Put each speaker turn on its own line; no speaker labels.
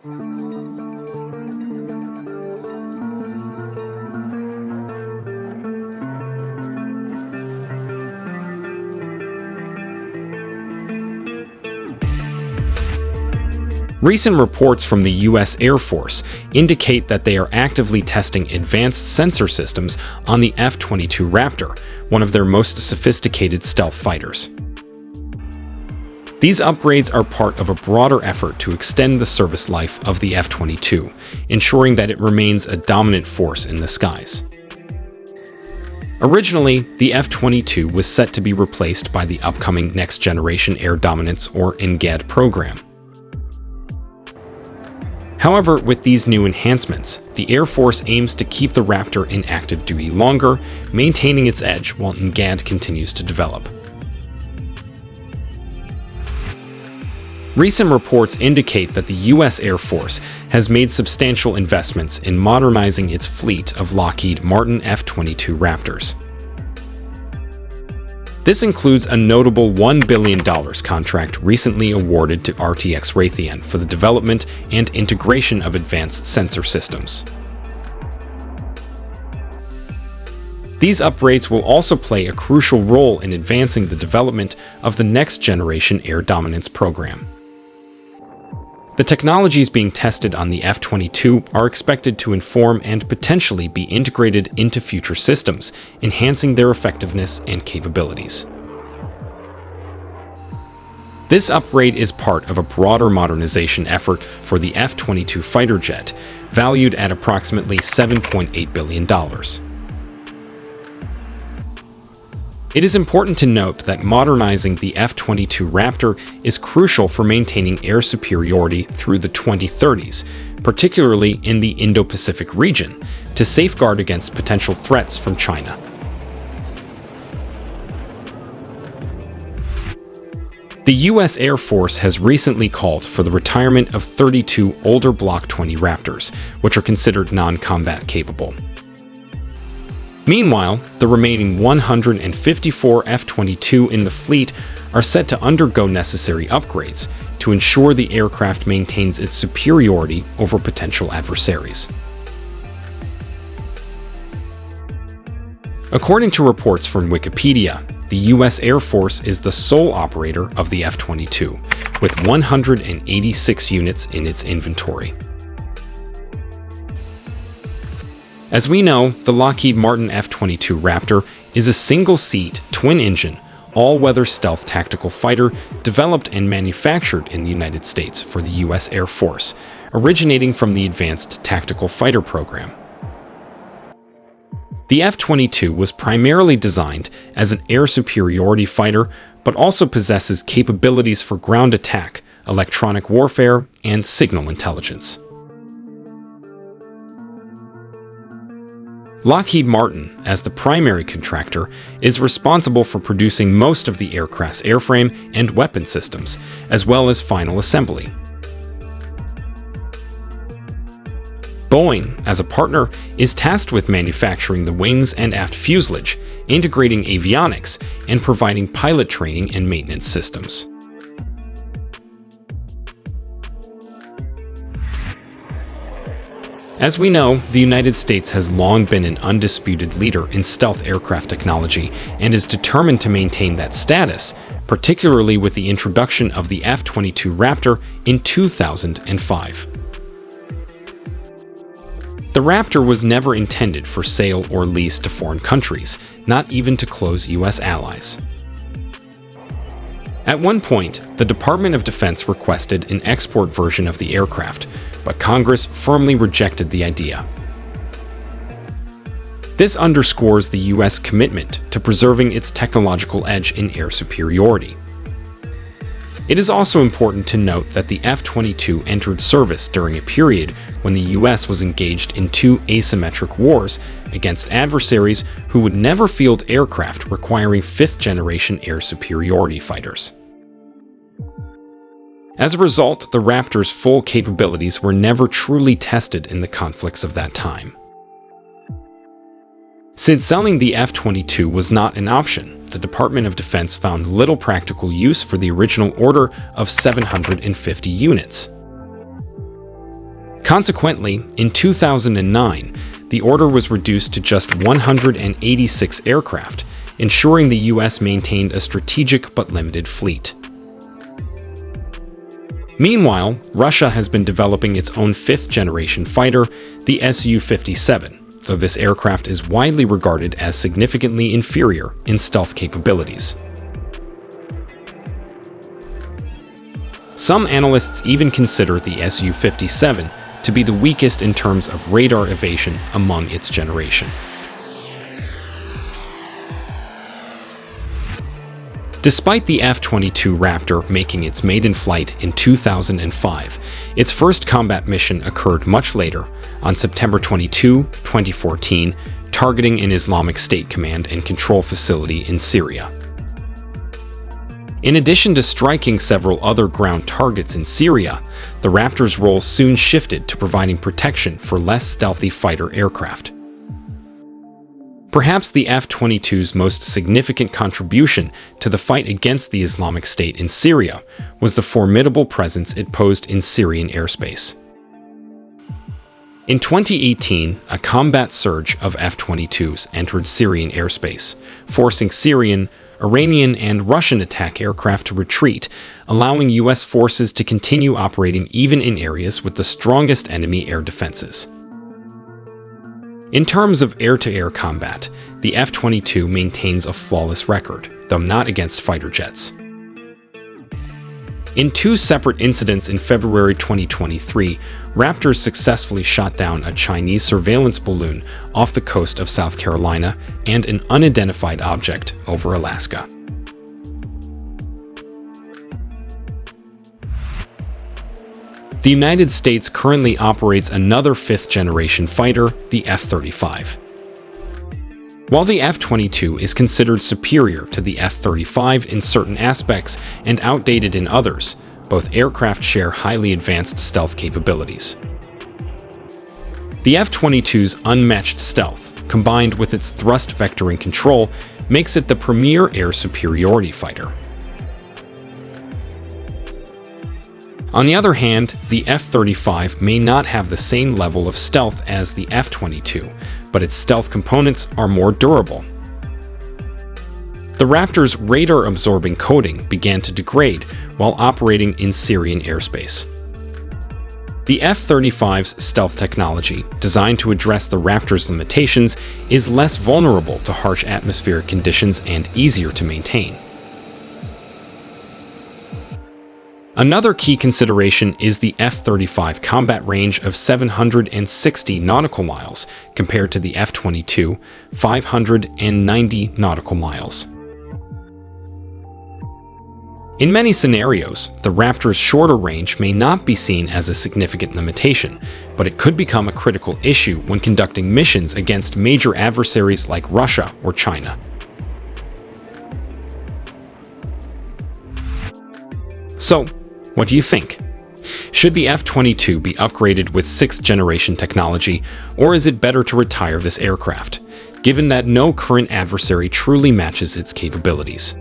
Recent reports from the U.S. Air Force indicate that they are actively testing advanced sensor systems on the F-22 Raptor, one of their most sophisticated stealth fighters. These upgrades are part of a broader effort to extend the service life of the F-22, ensuring that it remains a dominant force in the skies. Originally, the F-22 was set to be replaced by the upcoming Next Generation Air Dominance or NGAD program. However, with these new enhancements, the Air Force aims to keep the Raptor in active duty longer, maintaining its edge while NGAD continues to develop. Recent reports indicate that the U.S. Air Force has made substantial investments in modernizing its fleet of Lockheed Martin F-22 Raptors. This includes a notable $1 billion contract recently awarded to RTX Raytheon for the development and integration of advanced sensor systems. These upgrades will also play a crucial role in advancing the development of the Next Generation Air Dominance program. The technologies being tested on the F-22 are expected to inform and potentially be integrated into future systems, enhancing their effectiveness and capabilities. This upgrade is part of a broader modernization effort for the F-22 fighter jet, valued at approximately $7.8 billion. It is important to note that modernizing the F-22 Raptor is crucial for maintaining air superiority through the 2030s, particularly in the Indo-Pacific region, to safeguard against potential threats from China. The U.S. Air Force has recently called for the retirement of 32 older Block 20 Raptors, which are considered non-combat capable. Meanwhile, the remaining 154 F-22 in the fleet are set to undergo necessary upgrades to ensure the aircraft maintains its superiority over potential adversaries. According to reports from Wikipedia, the U.S. Air Force is the sole operator of the F-22, with 186 units in its inventory. As we know, the Lockheed Martin F-22 Raptor is a single-seat, twin-engine, all-weather stealth tactical fighter developed and manufactured in the United States for the U.S. Air Force, originating from the Advanced Tactical Fighter program. The F-22 was primarily designed as an air superiority fighter, but also possesses capabilities for ground attack, electronic warfare, and signal intelligence. Lockheed Martin, as the primary contractor, is responsible for producing most of the aircraft's airframe and weapon systems, as well as final assembly. Boeing, as a partner, is tasked with manufacturing the wings and aft fuselage, integrating avionics, and providing pilot training and maintenance systems. As we know, the United States has long been an undisputed leader in stealth aircraft technology and is determined to maintain that status, particularly with the introduction of the F-22 Raptor in 2005. The Raptor was never intended for sale or lease to foreign countries, not even to close U.S. allies. At one point, the Department of Defense requested an export version of the aircraft, but Congress firmly rejected the idea. This underscores the U.S. commitment to preserving its technological edge in air superiority. It is also important to note that the F-22 entered service during a period when the U.S. was engaged in two asymmetric wars against adversaries who would never field aircraft requiring fifth-generation air superiority fighters. As a result, the Raptor's full capabilities were never truly tested in the conflicts of that time. Since selling the F-22 was not an option, the Department of Defense found little practical use for the original order of 750 units. Consequently, in 2009, the order was reduced to just 186 aircraft, ensuring the U.S. maintained a strategic but limited fleet. Meanwhile, Russia has been developing its own fifth-generation fighter, the Su-57, though this aircraft is widely regarded as significantly inferior in stealth capabilities. Some analysts even consider the Su-57 to be the weakest in terms of radar evasion among its generation. Despite the F-22 Raptor making its maiden flight in 2005, its first combat mission occurred much later, on September 22, 2014, targeting an Islamic State command and control facility in Syria. In addition to striking several other ground targets in Syria, the Raptor's role soon shifted to providing protection for less stealthy fighter aircraft. Perhaps the F-22's most significant contribution to the fight against the Islamic State in Syria was the formidable presence it posed in Syrian airspace. In 2018, a combat surge of F-22s entered Syrian airspace, forcing Syrian, Iranian, and Russian attack aircraft to retreat, allowing U.S. forces to continue operating even in areas with the strongest enemy air defenses. In terms of air-to-air combat, the F-22 maintains a flawless record, though not against fighter jets. In two separate incidents in February 2023, Raptors successfully shot down a Chinese surveillance balloon off the coast of South Carolina and an unidentified object over Alaska. The United States currently operates another fifth-generation fighter, the F-35. While the F-22 is considered superior to the F-35 in certain aspects and outdated in others, both aircraft share highly advanced stealth capabilities. The F-22's unmatched stealth, combined with its thrust vectoring control, makes it the premier air superiority fighter. On the other hand, the F-35 may not have the same level of stealth as the F-22, but its stealth components are more durable. The Raptor's radar-absorbing coating began to degrade while operating in Syrian airspace. The F-35's stealth technology, designed to address the Raptor's limitations, is less vulnerable to harsh atmospheric conditions and easier to maintain. Another key consideration is the F-35 combat range of 760 nautical miles compared to the F-22, 590 nautical miles. In many scenarios, the Raptor's shorter range may not be seen as a significant limitation, but it could become a critical issue when conducting missions against major adversaries like Russia or China. So, what do you think? Should the F-22 be upgraded with sixth-generation technology, or is it better to retire this aircraft, given that no current adversary truly matches its capabilities?